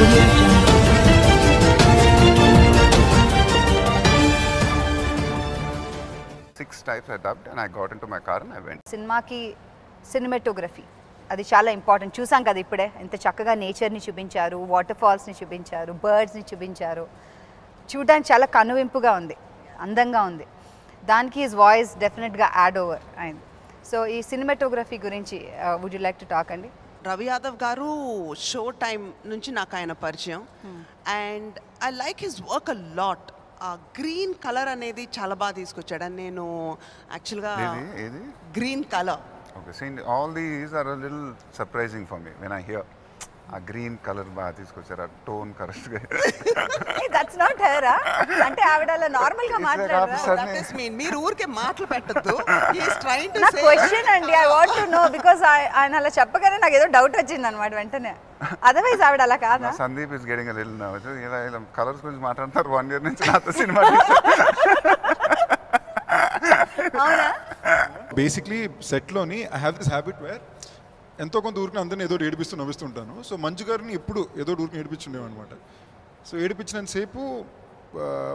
Audio Jungle. Six types I dubbed and I got into my car and I went. సినిమాకి cinematography అది చాలా important. చూసాం కదా ఇప్పుడే ఎంత చక్కగా నేచర్ని చూపించారు, వాటర్ ఫాల్స్ని చూపించారు, బర్డ్స్ని చూపించారు. చూడడానికి చాలా కనువింపుగా ఉంది, అందంగా ఉంది. దానికి హిస్ వాయిస్ డెఫినెట్గా యాడ్ ఓవర్ అయింది. సో ఈ సినిమాటోగ్రఫీ గురించి would you like to talk అండి? రవి యాదవ్ గారు షో టైం నుంచి నాకు ఆయన పరిచయం and I like his work a lot. Green colour అనేది చాలా బాగా తీసుకొచ్చాడు అండ్ నేను యాక్చువల్గా green colour. Okay, see, all these are a little surprising for me when I hear a green color బాగా తీసుకొచ్చారు, ఆ టోన్ కరెక్ట్గా. That's not her. అంటే ఆవిడ అలా నార్మల్ గా మాట్లాడారు. మీరు ఊరికే మాటలు పెట్టద్దు. నా క్వశ్చన్ అండి, I want to know because ఆయన అలా చెప్పగానే నాకు ఏదో డౌట్ వచ్చింది అనమాట వెంటనే. అదర్వైజ్ ఆవిడ అలా కాదా? Sandeep is getting a little nervous. ఇలా కలర్స్ గురించి మాట్లాడతారు 1 year నుంచి నాతో సినిమా. అవునా? బేసిక్లీ సెట్లోని I have this habit where ఎంతో కొంత ఊరికి అందరిని ఏదో ఏడిపిస్తూ నవ్విస్తుంటాను. సో మంజు గారిని ఎప్పుడు ఏదో ఊరికి ఏడిపించుండేవి అనమాట. సో ఏడిపించినంతసేపు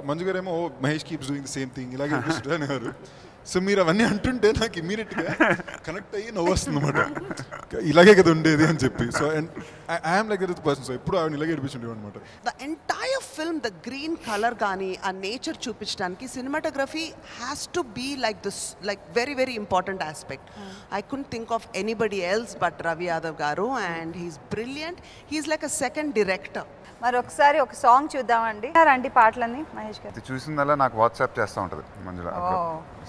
మంజు గారు ఏమో Mahesh keeps doing the same thing ఇలాగే ఏడిపిస్తుంటే అనేవారు. సో మీరు అవన్నీ అంటుంటే నాకు ఇమీడియట్గా కనెక్ట్ అయ్యి నవ్వు వస్తుంది అనమాట, ఇలాగే కదా ఉండేది అని చెప్పి. So and I'm like that person. So ఎప్పుడు ఆవిడ ఇలాగే ఏడిపించుండేవి అనమాట. The entire film the green colour కానీ ఆ నేచర్ చూపించడానికి cinematography has to be like this, like very very important aspect. I couldn't think of anybody else but Ravi Yadav గారు and he's brilliant. He's like a second director. మరి ఒకసారి ఒక song చూద్దామండి. రండి పాటలన్నీ మహేష్ గారు. చూసిందల్లా నాకు వాట్సాప్ చేస్తూ ఉంటుంది Manjula.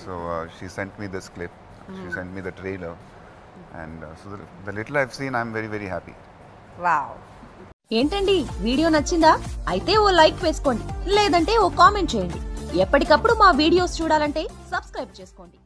So she sent me this clip, she sent me the trailer and so the little I've seen I'm very very happy. Wow. ఏంటండి వీడియో నచ్చిందా? అయితే ఓ లైక్ వేసుకోండి, లేదంటే ఓ కామెంట్ చేయండి. ఎప్పటికప్పుడు మా వీడియోస్ చూడాలంటే సబ్స్క్రైబ్ చేసుకోండి.